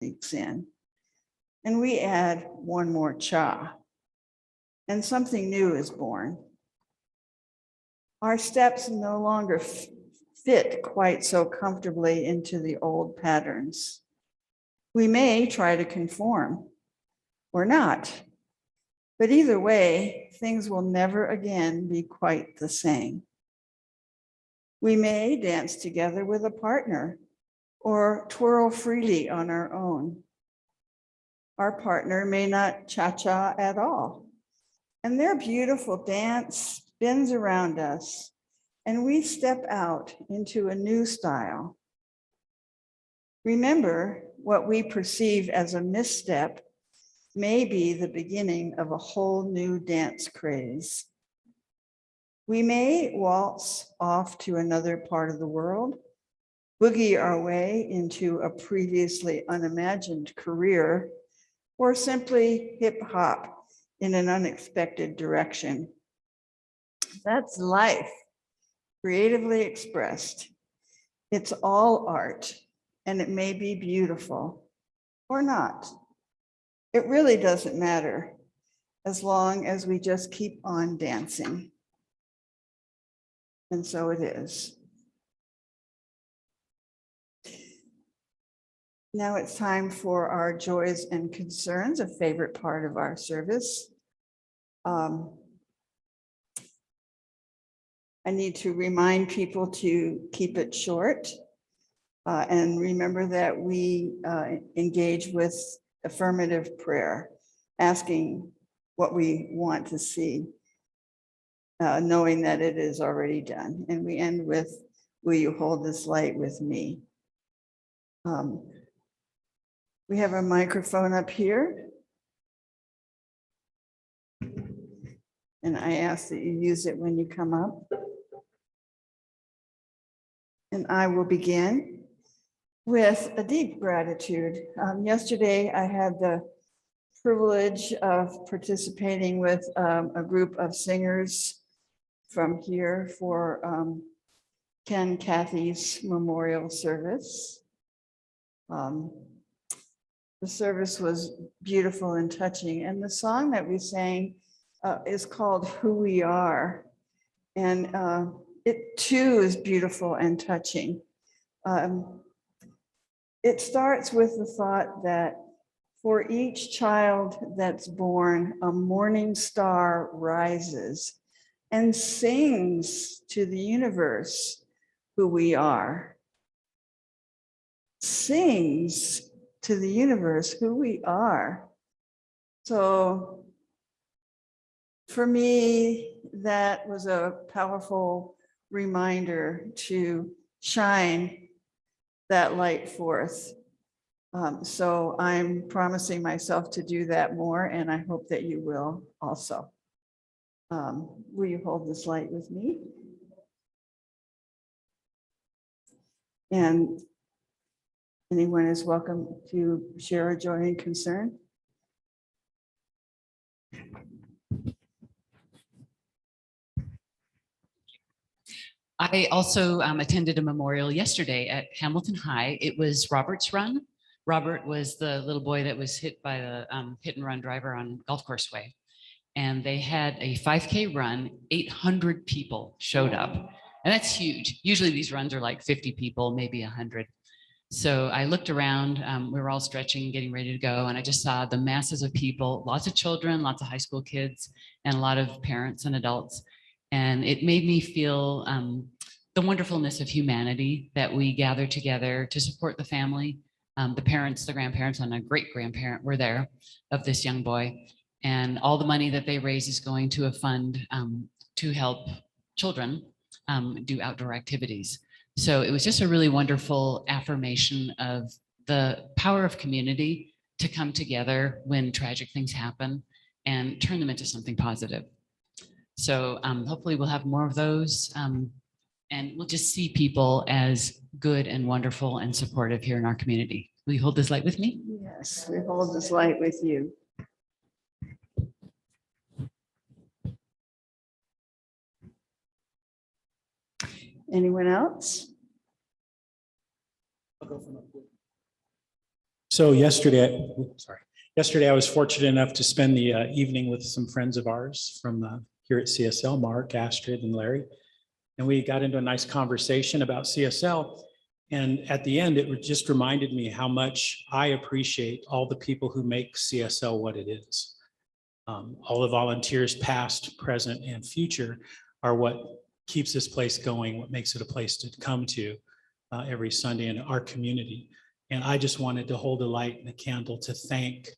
speaks in. And we add one more cha, and something new is born. Our steps no longer fit quite so comfortably into the old patterns. We may try to conform or not, but either way, things will never again be quite the same. We may dance together with a partner or twirl freely on our own. Our partner may not cha-cha at all, and their beautiful dance spins around us, and we step out into a new style. Remember, what we perceive as a misstep may be the beginning of a whole new dance craze. We may waltz off to another part of the world, boogie our way into a previously unimagined career, or simply hip hop in an unexpected direction. That's life, creatively expressed. It's all art, and it may be beautiful or not. It really doesn't matter as long as we just keep on dancing. And so it is. Now it's time for our joys and concerns, a favorite part of our service. I need to remind people to keep it short and remember that we engage with affirmative prayer, asking what we want to see, knowing that it is already done. And we end with, will you hold this light with me? We have a microphone up here. And I ask that you use it when you come up. And I will begin with a deep gratitude. Yesterday, I had the privilege of participating with a group of singers from here for Ken Cathy's memorial service. The service was beautiful and touching, and the song that we sang is called Who We Are, and it too is beautiful and touching. It starts with the thought that for each child that's born, a morning star rises and sings to the universe who we are. Sings to the universe who we are. So for me, that was a powerful reminder to shine that light forth. So I'm promising myself to do that more, and I hope that you will also. Will you hold this light with me? And anyone is welcome to share a joy and concern. I also attended a memorial yesterday at Hamilton High. It was Robert's Run. Robert was the little boy that was hit by the hit and run driver on Golf Course Way. And they had a 5K run, 800 people showed up. And that's huge. Usually these runs are like 50 people, maybe 100. So I looked around, we were all stretching, getting ready to go. And I just saw the masses of people, lots of children, lots of high school kids, and a lot of parents and adults. And it made me feel the wonderfulness of humanity, that we gather together to support the family. The parents, the grandparents, and a great grandparent were there of this young boy. And all the money that they raise is going to a fund to help children do outdoor activities. So it was just a really wonderful affirmation of the power of community to come together when tragic things happen and turn them into something positive. So hopefully we'll have more of those, and we'll just see people as good and wonderful and supportive here in our community. Will you hold this light with me? Yes, we hold this light with you. Anyone else? So yesterday I was fortunate enough to spend the evening with some friends of ours from here at CSL, Mark, Astrid, and Larry. And we got into a nice conversation about CSL. And at the end, it just reminded me how much I appreciate all the people who make CSL what it is. All the volunteers, past, present, and future, are what keeps this place going, what makes it a place to come to every Sunday in our community. And I just wanted to hold a light and a candle to thank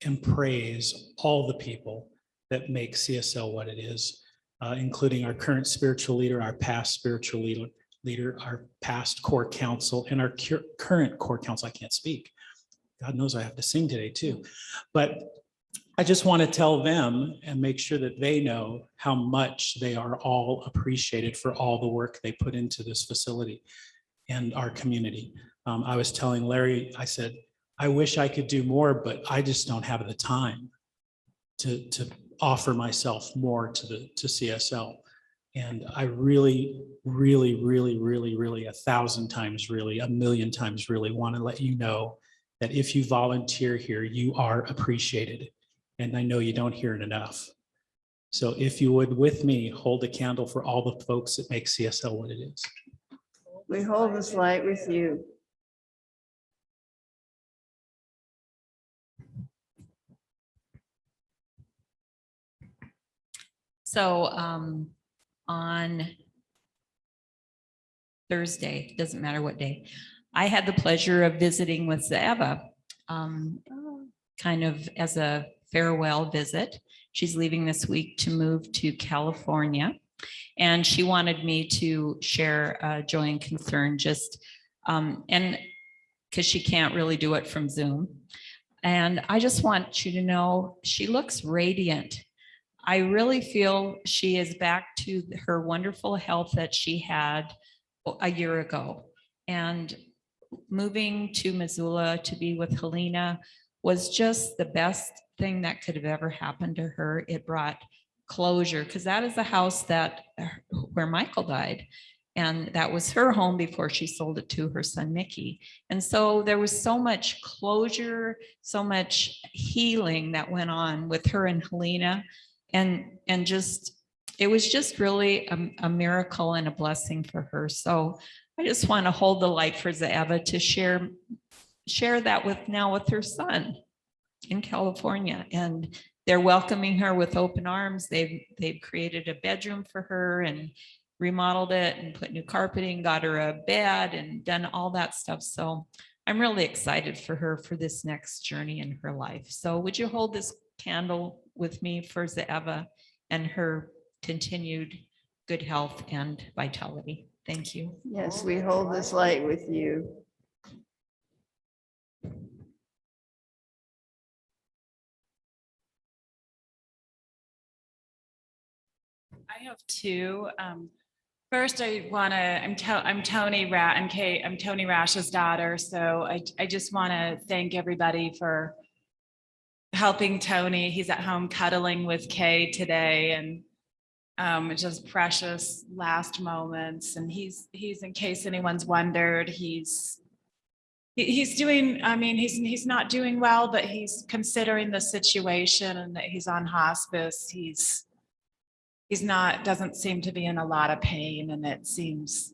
and praise all the people that make CSL what it is, including our current spiritual leader, our past spiritual leader, our past core council, and our current core council. I can't speak. God knows I have to sing today too. But I just want to tell them and make sure that they know how much they are all appreciated for all the work they put into this facility and our community. I was telling Larry, I said, I wish I could do more, but I just don't have the time to offer myself more to CSL. And I really, really, really, really, really 1,000 times, really, 1,000,000 times, really want to let you know that if you volunteer here, you are appreciated. And I know you don't hear it enough. So if you would, with me, hold a candle for all the folks that make CSL what it is. We hold this light with you. So on Thursday, doesn't matter what day, I had the pleasure of visiting with Zava, kind of as a farewell visit. She's leaving this week to move to California. And she wanted me to share joy and concern, just and because she can't really do it from Zoom. And I just want you to know she looks radiant. I really feel she is back to her wonderful health that she had a year ago. And moving to Missoula to be with Helena was just the best thing that could have ever happened to her. It brought closure, because that is the house where Michael died. And that was her home before she sold it to her son, Mickey. And so there was so much closure, so much healing that went on with her and Helena. And just, it was just really a miracle and a blessing for her. So I just want to hold the light for Zava to share that with her son in California. And they're welcoming her with open arms. They've created a bedroom for her and remodeled it and put new carpeting, got her a bed and done all that stuff. So I'm really excited for her for this next journey in her life. So would you hold this candle with me for Zava and her continued good health and vitality? Thank you. Yes, we hold this light with you. I have two. First, I'm Tony and Kate. I'm Tony Rash's daughter. So I just want to thank everybody for helping Tony. He's at home cuddling with Kay today, and it's just precious last moments. And he's in case anyone's wondered, he's doing, I mean, he's not doing well, but he's considering the situation and that he's on hospice. Doesn't seem to be in a lot of pain, and it seems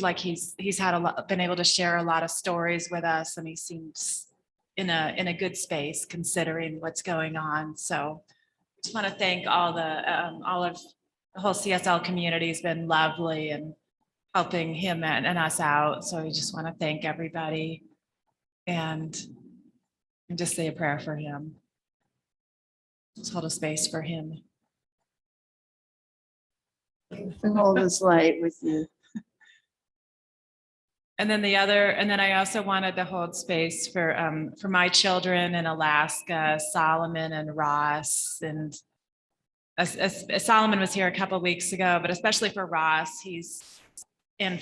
like he's been able to share a lot of stories with us, and he seems in a good space considering what's going on. So I just want to thank all of the whole CSL community has been lovely and helping him and us out. So I just want to thank everybody and just say a prayer for him. Just hold a space for him. We hold this light with you. And then I also wanted to hold space for my children in Alaska, Solomon and Ross. And Solomon was here a couple of weeks ago, but especially for Ross, he's had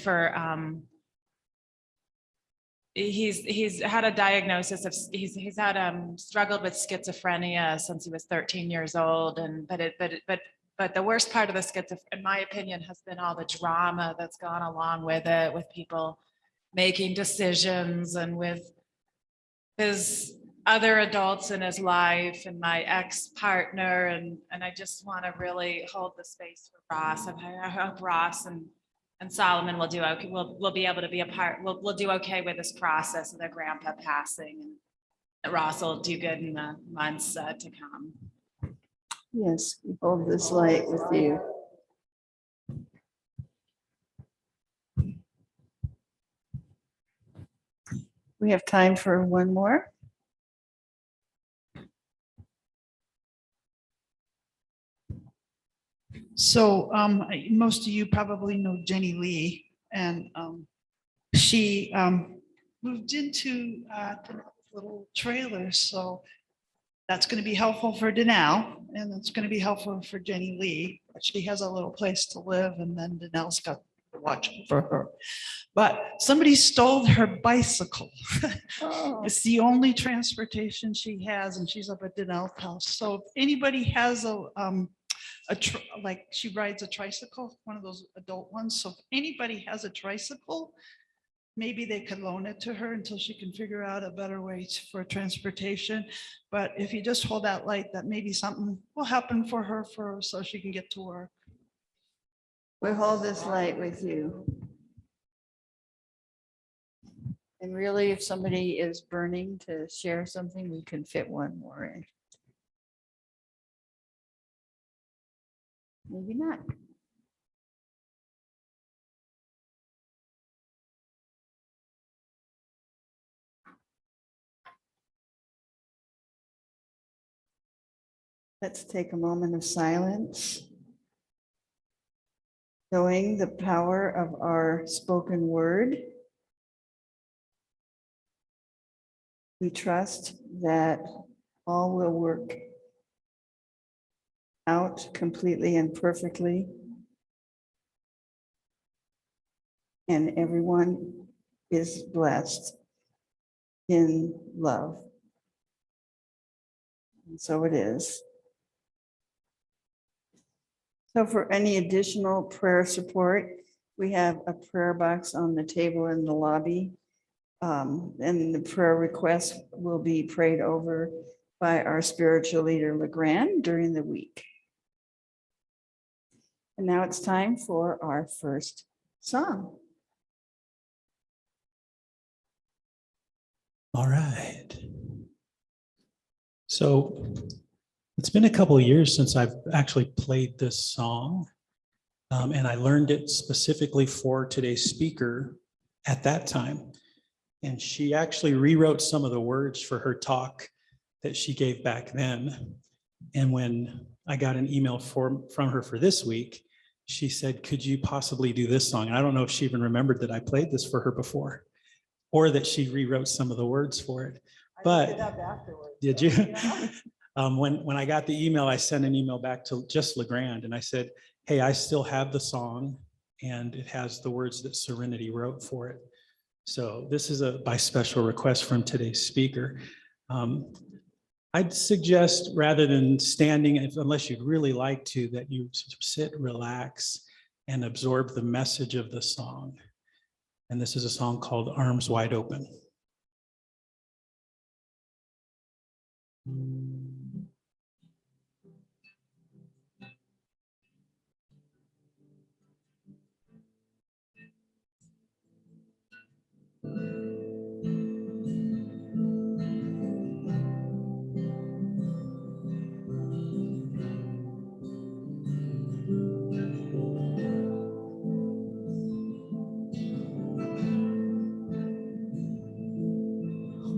a diagnosis of he's had struggled with schizophrenia since he was 13 years old, but the worst part of the schizophrenia, in my opinion, has been all the drama that's gone along with it, with people making decisions and with his other adults in his life and my ex-partner, and I just want to really hold the space for Ross. I hope Ross and Solomon will do okay. We'll be able to be a part. We'll do okay with this process of their grandpa passing, and that Ross will do good in the months to come. Yes, we hold this light with you. We have time for one more. So most of you probably know Jenny Lee, and she moved into the little trailer. So that's going to be helpful for Danelle, and it's going to be helpful for Jenny Lee. She has a little place to live, and then Danelle's got to watch for her. But somebody stole her bicycle. Oh, It's the only transportation she has, and she's up at Danelle's house. So if anybody has like she rides a tricycle, one of those adult ones. So if anybody has a tricycle, maybe they could loan it to her until she can figure out a better way for transportation. But if you just hold that light, that maybe something will happen for her so she can get to work. we hold this light with you. And really, if somebody is burning to share something, we can fit one more in. Maybe not. Let's take a moment of silence, knowing the power of our spoken word. We trust that all will work out completely and perfectly, and everyone is blessed in love. And so it is. So for any additional prayer support, we have a prayer box on the table in the lobby. And the prayer requests will be prayed over by our spiritual leader, LeGrand, during the week. And now it's time for our first song. All right. So it's been a couple of years since I've actually played this song. And I learned it specifically for today's speaker at that time. And she actually rewrote some of the words for her talk that she gave back then. And when I got an email from her for this week, she said, could you possibly do this song? And I don't know if she even remembered that I played this for her before, or that she rewrote some of the words for it. But did you? When I got the email, I sent an email back to just LeGrand, and I said, hey, I still have the song, and it has the words that Serenity wrote for it. So this is by special request from today's speaker. I'd suggest, rather than standing, unless you'd really like to, that you sit, relax, and absorb the message of the song. And this is a song called Arms Wide Open.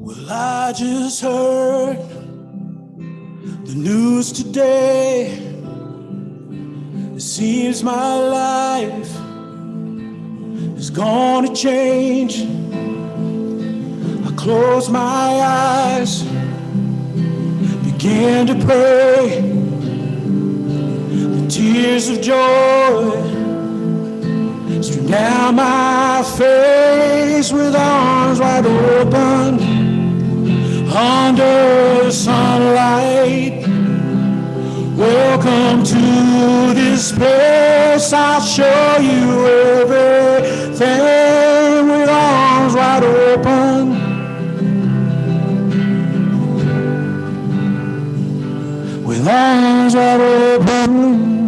Well, I just heard the news today. It seems my life is gonna change. I close my eyes, began to pray. The tears of joy stream down my face with arms wide open. Under the sunlight, welcome to this place. I'll show you everything with arms wide open. with arms wide open.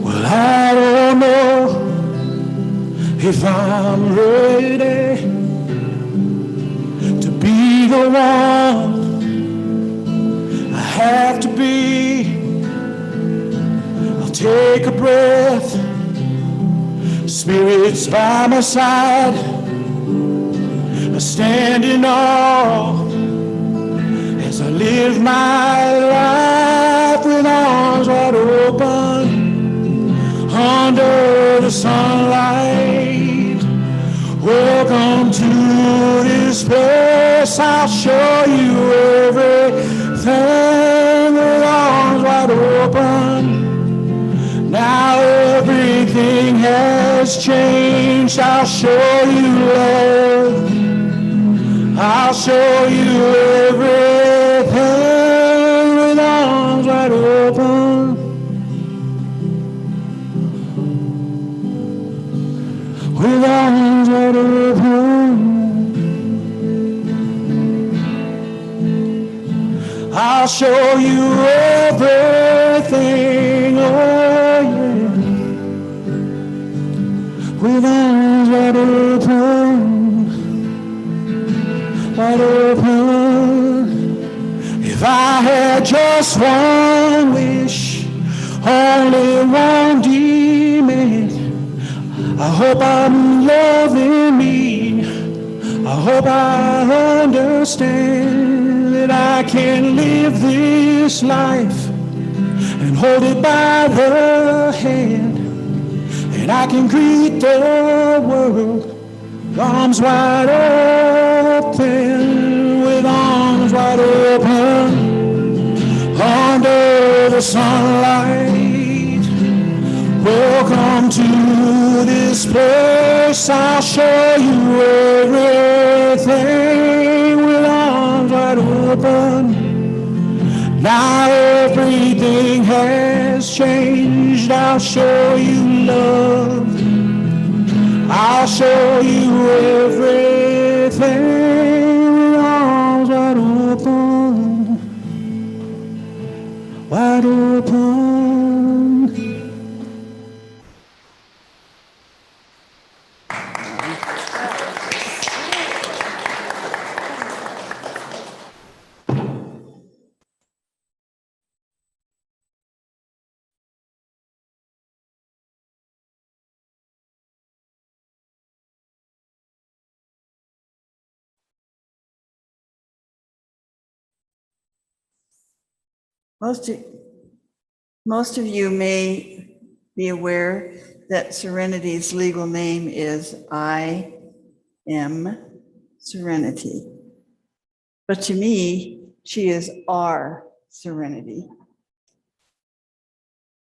Well, I don't know if I'm ready to be the one I have to be. I'll take a breath, Spirit's by my side. I stand in awe as I live my life with arms wide open under the sunlight. Welcome to this place. I'll show you everything with arms wide open. Now everything has changed. I'll show you love. I'll show you everything with arms wide open. With arms wide open. I'll show you everything, oh yeah. With arms wide open, wide open. If I had just one wish, only one demand, I hope I'm loving me. I hope I understand that I can live this life and hold it by the hand, and I can greet the world with arms wide open, with arms wide open under the sunlight. Welcome to this place. I'll show you everything with arms wide open. Now everything has changed. I'll show you love. I'll show you everything with arms wide open. Wide open. Most of you may be aware that Serenity's legal name is I Am Serenity. But to me, she is our Serenity.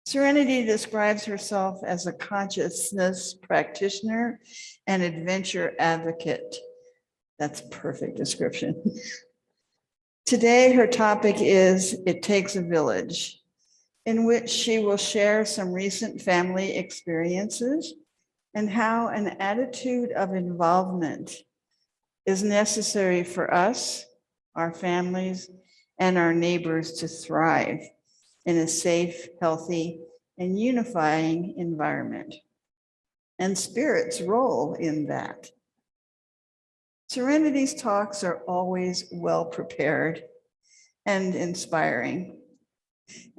Serenity describes herself as a consciousness practitioner and adventure advocate. That's a perfect description. Today, her topic is It Takes a Village, in which she will share some recent family experiences and how an attitude of involvement is necessary for us, our families, and our neighbors to thrive in a safe, healthy, and unifying environment, and Spirit's role in that. Serenity's talks are always well prepared and inspiring.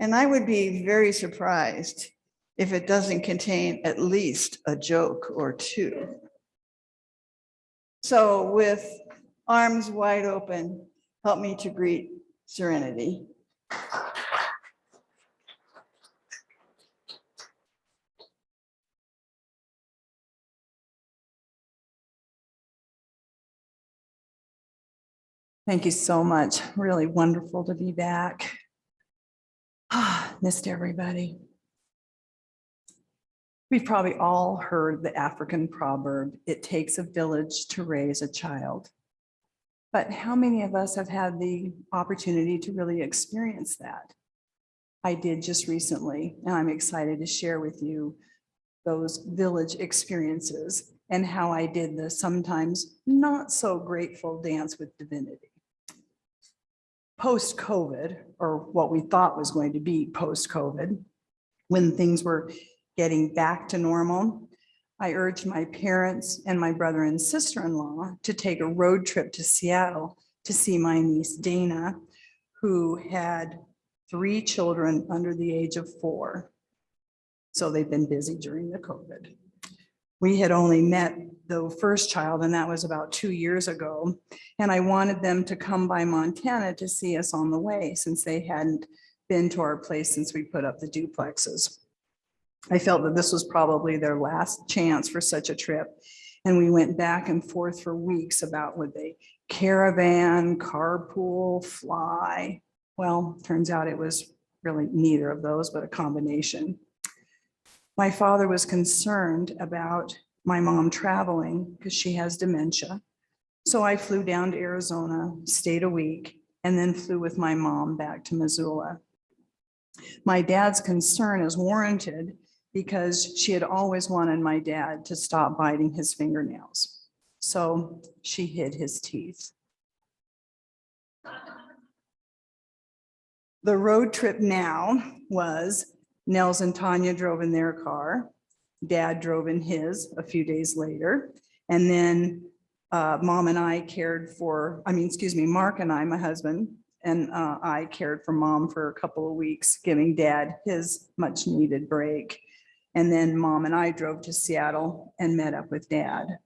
And I would be very surprised if it doesn't contain at least a joke or two. So with arms wide open, help me to greet Serenity. Thank you so much. Really wonderful to be back. Missed everybody. We've probably all heard the African proverb, it takes a village to raise a child. But how many of us have had the opportunity to really experience that? I did just recently, and I'm excited to share with you those village experiences and how I did the sometimes not so grateful dance with divinity. Post-COVID, or what we thought was going to be post-COVID, when things were getting back to normal, I urged my parents and my brother and sister-in-law to take a road trip to Seattle to see my niece Dana, who had 3 children under the age of 4. So they've been busy during the COVID. We had only met the first child, and that was about 2 years ago. And I wanted them to come by Montana to see us on the way, since they hadn't been to our place since we put up the duplexes. I felt that this was probably their last chance for such a trip. And we went back and forth for weeks about would they caravan, carpool, fly. Well, turns out it was really neither of those, but a combination. My father was concerned about my mom traveling because she has dementia. So I flew down to Arizona, stayed a week, and then flew with my mom back to Missoula. My dad's concern is warranted because she had always wanted my dad to stop biting his fingernails. So she hid his teeth. The road trip now was Nels and Tanya drove in their car. Dad drove in his a few days later. And then Mark and I, my husband, and I cared for Mom for a couple of weeks, giving Dad his much needed break. And then Mom and I drove to Seattle and met up with Dad.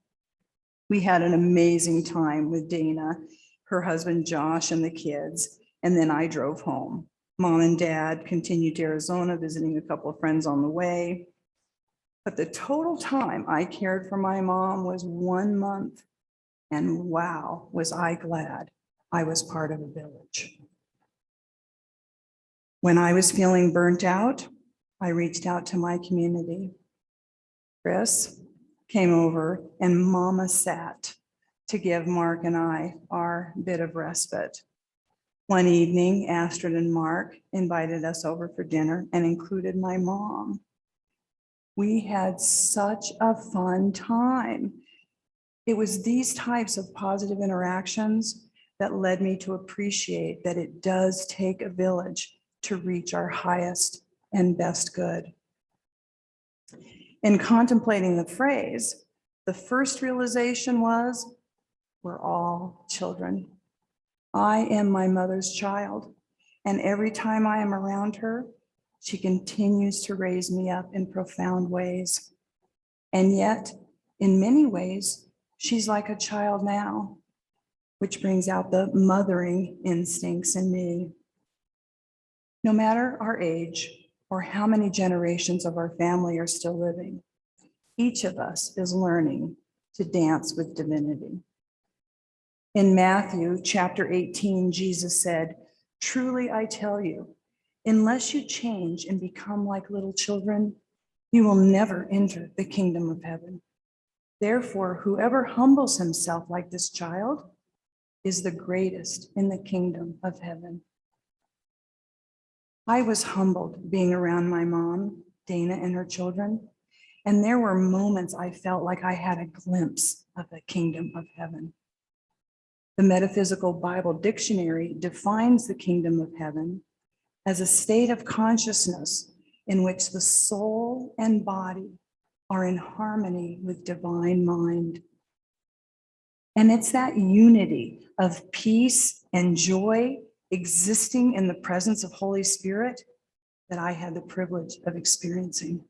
We had an amazing time with Dana, her husband Josh, and the kids. And then I drove home. Mom and Dad continued to Arizona, visiting a couple of friends on the way. But the total time I cared for my mom was 1 month. And wow, was I glad I was part of a village. When I was feeling burnt out, I reached out to my community. Chris came over and Mama sat to give Mark and I our bit of respite. One evening, Astrid and Mark invited us over for dinner and included my mom. We had such a fun time. It was these types of positive interactions that led me to appreciate that it does take a village to reach our highest and best good. In contemplating the phrase, the first realization was, we're all children. I am my mother's child, and every time I am around her, she continues to raise me up in profound ways. And yet, in many ways, she's like a child now, which brings out the mothering instincts in me. No matter our age or how many generations of our family are still living, each of us is learning to dance with divinity. In Matthew chapter 18, Jesus said, "Truly I tell you, unless you change and become like little children, you will never enter the kingdom of heaven. Therefore, whoever humbles himself like this child is the greatest in the kingdom of heaven." I was humbled being around my mom, Dana, and her children, and there were moments I felt like I had a glimpse of the kingdom of heaven. The Metaphysical Bible Dictionary defines the kingdom of heaven as a state of consciousness in which the soul and body are in harmony with divine mind. And it's that unity of peace and joy existing in the presence of Holy Spirit that I had the privilege of experiencing.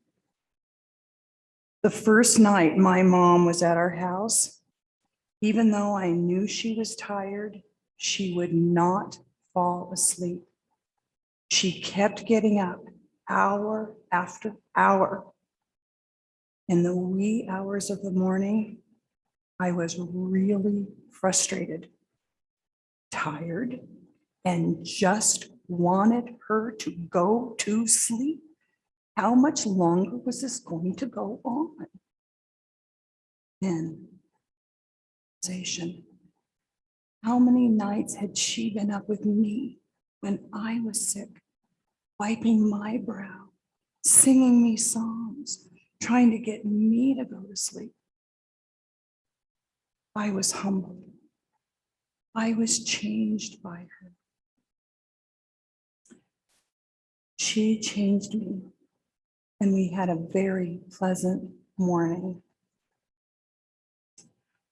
The first night my mom was at our house, even though I knew she was tired, she would not fall asleep. She kept getting up hour after hour. In the wee hours of the morning, I was really frustrated, tired, and just wanted her to go to sleep. How much longer was this going to go on? Then, how many nights had she been up with me when I was sick, wiping my brow, singing me songs, trying to get me to go to sleep? I was humbled. I was changed by her. She changed me, and we had a very pleasant morning.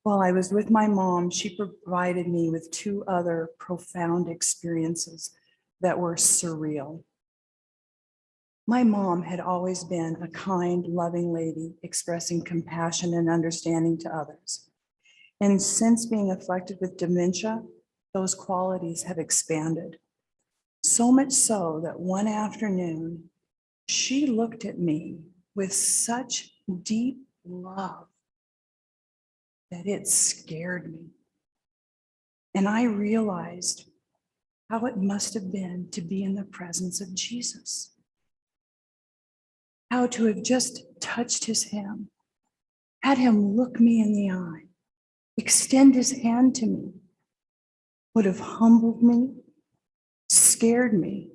While I was with my mom, she provided me with two other profound experiences that were surreal. My mom had always been a kind, loving lady, expressing compassion and understanding to others. And since being afflicted with dementia, those qualities have expanded. So much so that one afternoon, she looked at me with such deep love that it scared me. And I realized how it must have been to be in the presence of Jesus. How to have just touched his hand, had him look me in the eye, extend his hand to me, would have humbled me, scared me,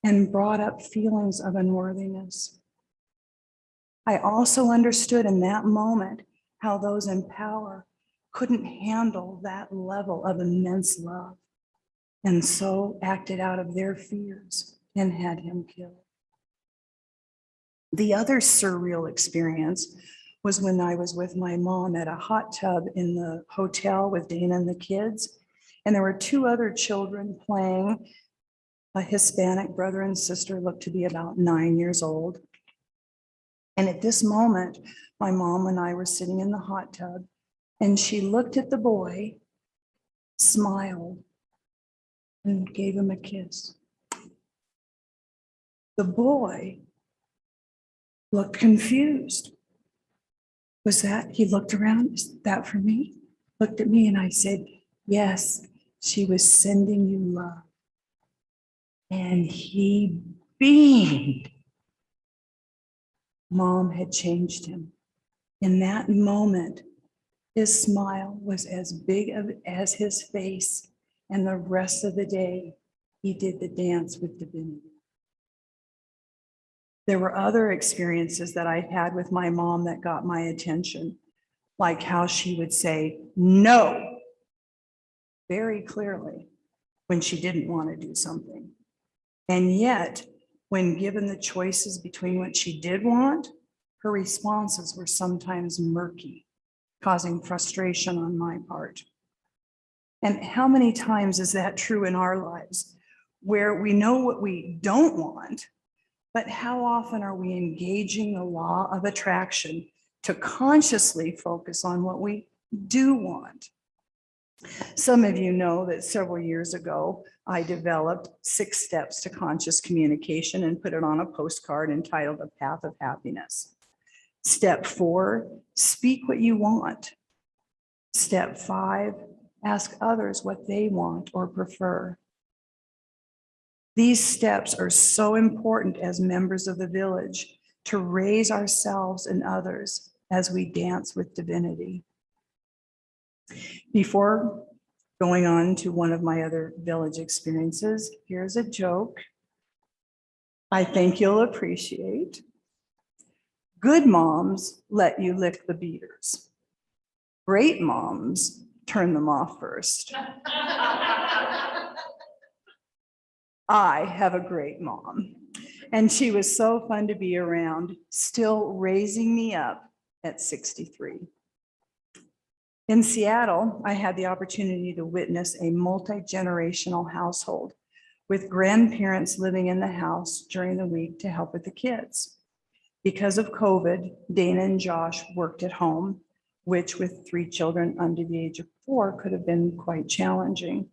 and brought up feelings of unworthiness. I also understood in that moment how those in power couldn't handle that level of immense love, and so acted out of their fears and had him killed. The other surreal experience was when I was with my mom at a hot tub in the hotel with Dana and the kids, and there were two other children playing. A Hispanic brother and sister looked to be about 9 years old. And at this moment, my mom and I were sitting in the hot tub, and she looked at the boy, smiled, and gave him a kiss. The boy looked confused. Was that, he looked around, is that for me? Looked at me and I said, yes, she was sending you love. And he beamed. Mom had changed him. In that moment, his smile was as big as his face, and the rest of the day, he did the dance with divinity. There were other experiences that I had with my mom that got my attention, like how she would say no very clearly when she didn't want to do something. And yet, when given the choices between what she did want, her responses were sometimes murky, causing frustration on my part. And how many times is that true in our lives, where we know what we don't want, but how often are we engaging the law of attraction to consciously focus on what we do want? Some of you know that several years ago, I developed 6 steps to conscious communication and put it on a postcard entitled A Path of Happiness. Step 4, speak what you want. Step 5, ask others what they want or prefer. These steps are so important as members of the village to raise ourselves and others as we dance with divinity. Before going on to one of my other village experiences, here's a joke I think you'll appreciate. Good moms let you lick the beaters. Great moms turn them off first. I have a great mom, and she was so fun to be around, still raising me up at 63. In Seattle, I had the opportunity to witness a multi-generational household with grandparents living in the house during the week to help with the kids. Because of COVID, Dana and Josh worked at home, which with 3 children under the age of 4 could have been quite challenging.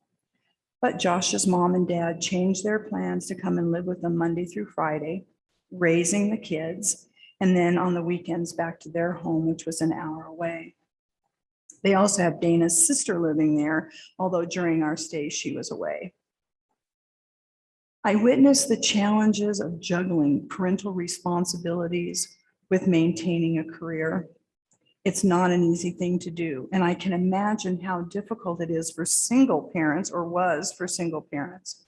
But Josh's mom and dad changed their plans to come and live with them Monday through Friday, raising the kids, and then on the weekends back to their home, which was an hour away. They also have Dana's sister living there, although during our stay, she was away. I witnessed the challenges of juggling parental responsibilities with maintaining a career. It's not an easy thing to do, and I can imagine how difficult it is for single parents, or was for single parents.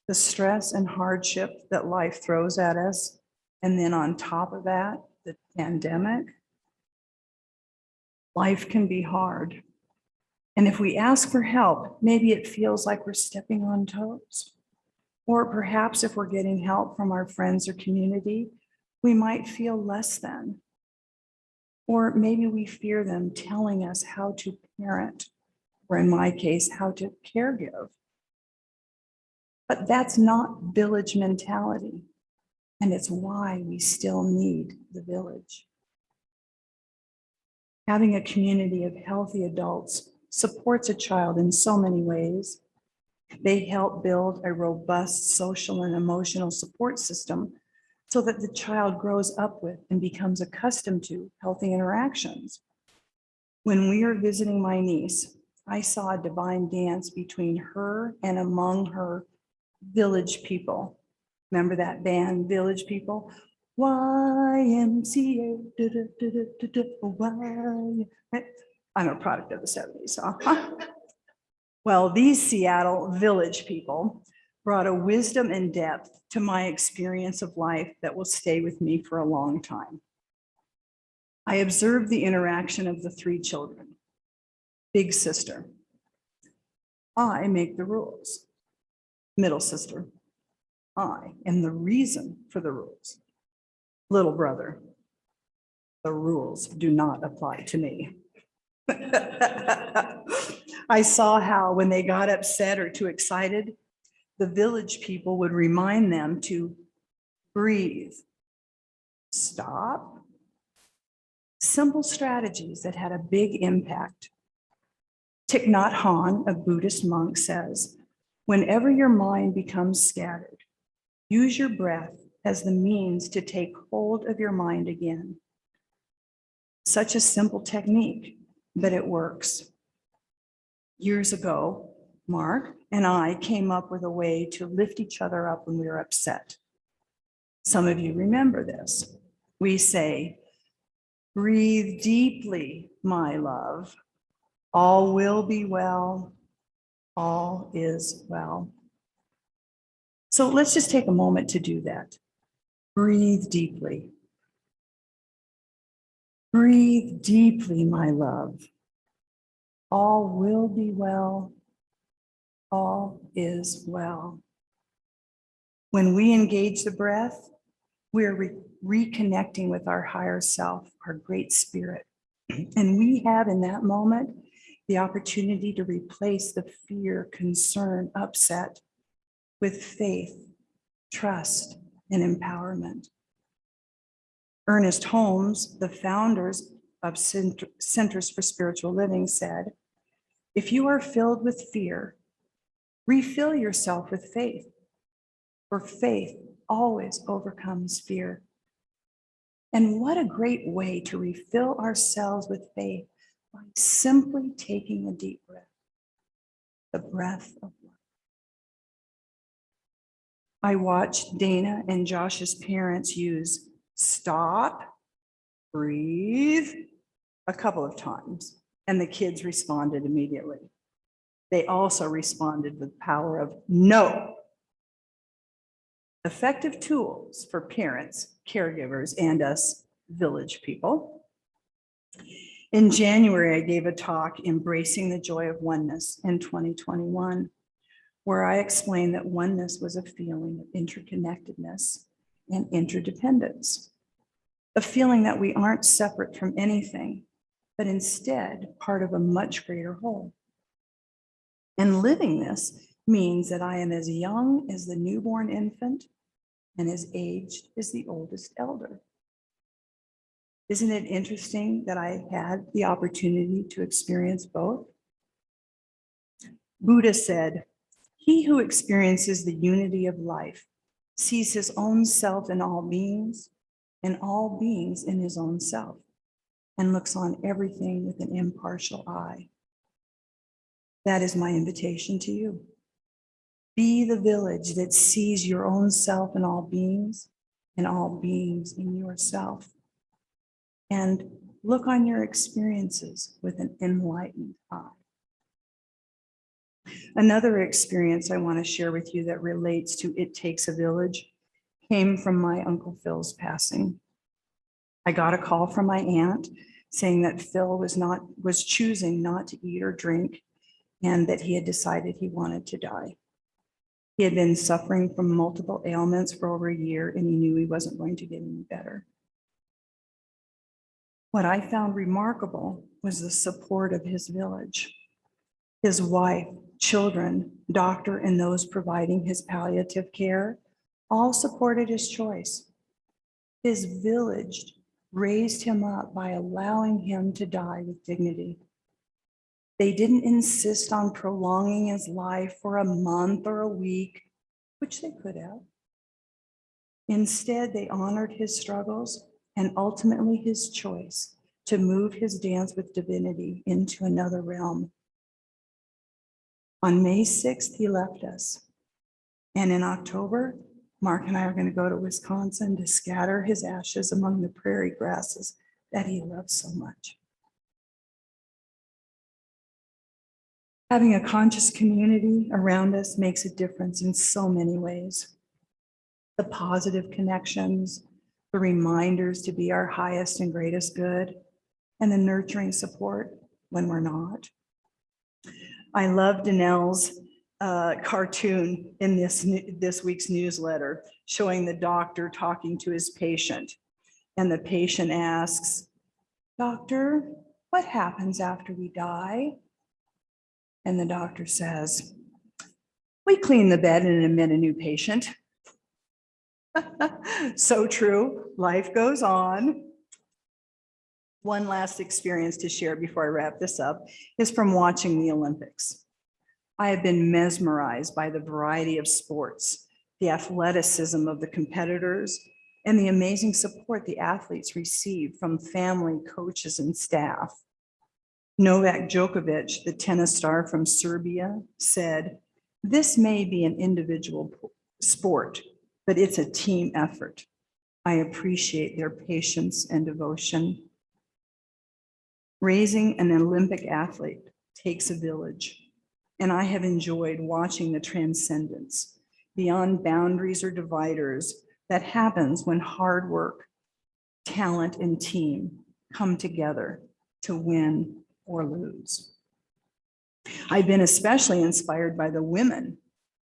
The stress and hardship that life throws at us, and then on top of that, the pandemic. Life can be hard. And if we ask for help, maybe it feels like we're stepping on toes. Or perhaps if we're getting help from our friends or community, we might feel less than. Or maybe we fear them telling us how to parent, or in my case, how to caregive. But that's not village mentality. And it's why we still need the village. Having a community of healthy adults supports a child in so many ways. They help build a robust social and emotional support system so that the child grows up with and becomes accustomed to healthy interactions. When we were visiting my niece, I saw a divine dance between her and among her village people. Remember that band, Village People? YMCA. Right? I'm a product of the 70s. Well, these Seattle Village people brought a wisdom and depth to my experience of life that will stay with me for a long time. I observed the interaction of the three children. Big sister, I make the rules. Middle sister, I am the reason for the rules. Little brother, the rules do not apply to me. I saw how when they got upset or too excited, the village people would remind them to breathe, stop. Simple strategies that had a big impact. Thich Nhat Hanh, a Buddhist monk, says, whenever your mind becomes scattered, use your breath as the means to take hold of your mind again. Such a simple technique, but it works. Years ago, Mark and I came up with a way to lift each other up when we were upset. Some of you remember this. We say, breathe deeply, my love. All will be well. All is well. So let's just take a moment to do that. Breathe deeply. Breathe deeply, my love. All will be well. All is well. When we engage the breath, we're reconnecting with our higher self, our great spirit. And we have in that moment the opportunity to replace the fear, concern, upset with faith, trust, and empowerment. Ernest Holmes, the founders of Centers for Spiritual Living, said, if you are filled with fear, refill yourself with faith, for faith always overcomes fear. And what a great way to refill ourselves with faith by simply taking a deep breath, the breath of life. I watched Dana and Josh's parents use stop, breathe a couple of times, and the kids responded immediately. They also responded with the power of no. Effective tools for parents, caregivers, and us village people. In January, I gave a talk, Embracing the Joy of Oneness, in 2021, where I explained that oneness was a feeling of interconnectedness and interdependence, a feeling that we aren't separate from anything, but instead part of a much greater whole. And living this means that I am as young as the newborn infant and as aged as the oldest elder. Isn't it interesting that I had the opportunity to experience both? Buddha said, he who experiences the unity of life sees his own self in all beings and all beings in his own self, and looks on everything with an impartial eye. That is my invitation to you. Be the village that sees your own self in all beings and all beings in yourself. And look on your experiences with an enlightened eye. Another experience I want to share with you that relates to It Takes a Village came from my Uncle Phil's passing. I got a call from my aunt saying that Phil was choosing not to eat or drink, and that he had decided he wanted to die. He had been suffering from multiple ailments for over a year, and he knew he wasn't going to get any better. What I found remarkable was the support of his village. His wife, children, doctor, and those providing his palliative care all supported his choice. His village raised him up by allowing him to die with dignity. They didn't insist on prolonging his life for a month or a week, which they could have. Instead, they honored his struggles and ultimately his choice to move his dance with divinity into another realm. On May 6th, he left us. And in October, Mark and I are going to go to Wisconsin to scatter his ashes among the prairie grasses that he loved so much. Having a conscious community around us makes a difference in so many ways. The positive connections, the reminders to be our highest and greatest good, and the nurturing support when we're not. I love Danelle's cartoon in this week's newsletter, showing the doctor talking to his patient. And the patient asks, "Doctor, what happens after we die?" And the doctor says, "We clean the bed and admit a new patient." So true, life goes on. One last experience to share before I wrap this up is from watching the Olympics. I have been mesmerized by the variety of sports, the athleticism of the competitors, and the amazing support the athletes receive from family, coaches, and staff. Novak Djokovic, the tennis star from Serbia, said, "This may be an individual sport, but it's a team effort. I appreciate their patience and devotion." Raising an Olympic athlete takes a village, and I have enjoyed watching the transcendence beyond boundaries or dividers that happens when hard work, talent, and team come together to win or lose. I've been especially inspired by the women.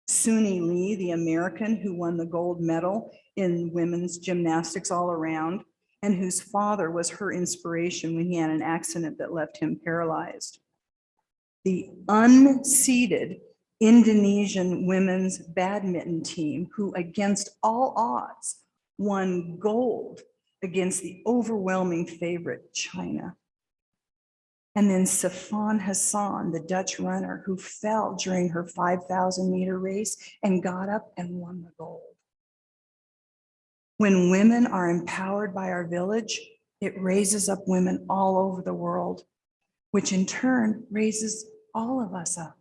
Suni Lee, the American who won the gold medal in women's gymnastics all around, and whose father was her inspiration when he had an accident that left him paralyzed. The unseeded Indonesian women's badminton team, who against all odds won gold against the overwhelming favorite, China. And then Sifan Hassan, the Dutch runner who fell during her 5,000-meter race and got up and won the gold. When women are empowered by our village, it raises up women all over the world, which in turn raises all of us up.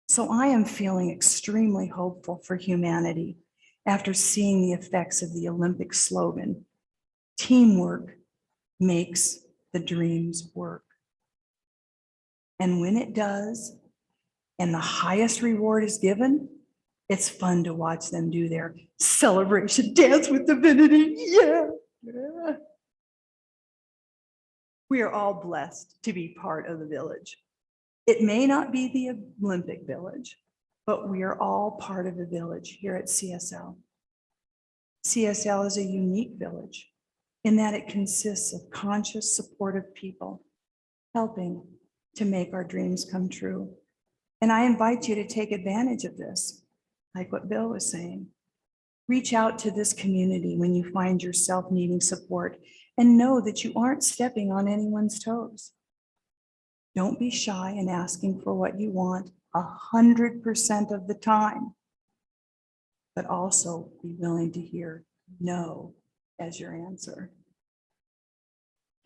So I am feeling extremely hopeful for humanity after seeing the effects of the Olympic slogan, "Teamwork makes the dreams work." And when it does, and the highest reward is given, it's fun to watch them do their celebration dance with divinity. Yeah. We are all blessed to be part of the village. It may not be the Olympic village, but we are all part of the village here at CSL. CSL is a unique village in that it consists of conscious, supportive people helping to make our dreams come true. And I invite you to take advantage of this, like what Bill was saying. Reach out to this community when you find yourself needing support, and know that you aren't stepping on anyone's toes. Don't be shy in asking for what you want 100% of the time, but also be willing to hear no as your answer.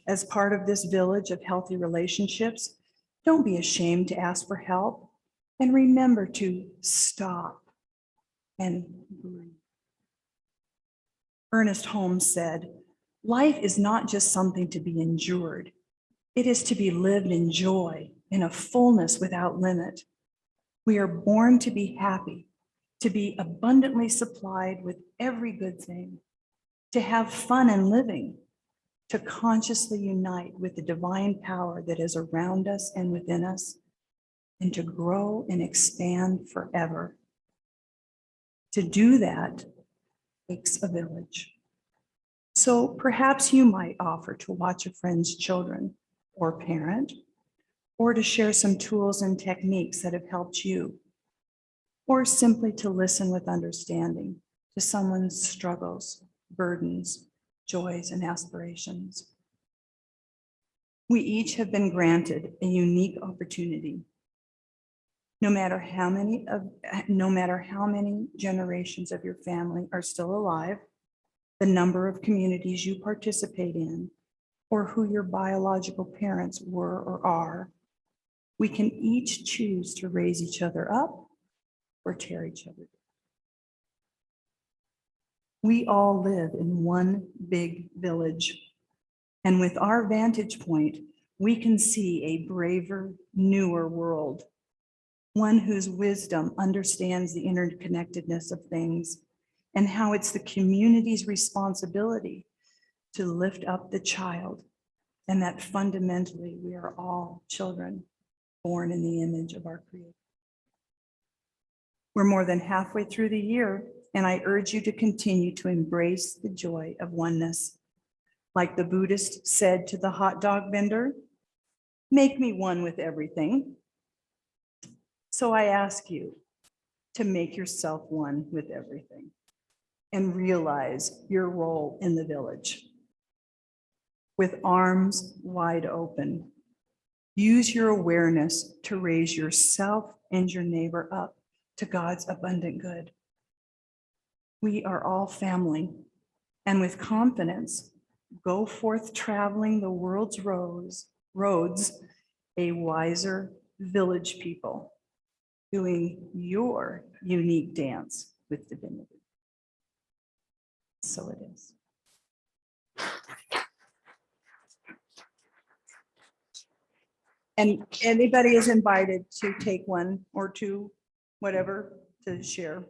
As part of this village of healthy relationships, don't be ashamed to ask for help, and remember to stop and breathe. Ernest Holmes said, "Life is not just something to be endured. It is to be lived in joy, in a fullness without limit. We are born to be happy, to be abundantly supplied with every good thing, to have fun in living, to consciously unite with the divine power that is around us and within us, and to grow and expand forever. To do that takes a village. So perhaps you might offer to watch a friend's children or parent, or to share some tools and techniques that have helped you, or simply to listen with understanding to someone's struggles, burdens, joys, and aspirations. We each have been granted a unique opportunity. No matter how many generations of your family are still alive, the number of communities you participate in, or who your biological parents were or are, we can each choose to raise each other up or tear each other down. We all live in one big village, and with our vantage point, we can see a braver, newer world, one whose wisdom understands the interconnectedness of things and how it's the community's responsibility to lift up the child, and that fundamentally we are all children born in the image of our Creator. We're more than halfway through the year, and I urge you to continue to embrace the joy of oneness. Like the Buddhist said to the hot dog vendor, "Make me one with everything." So I ask you to make yourself one with everything and realize your role in the village. With arms wide open, use your awareness to raise yourself and your neighbor up to God's abundant good. We are all family, and with confidence, go forth traveling the world's roads, a wiser village people, doing your unique dance with divinity. So it is. And anybody is invited to take one or two, whatever, to share.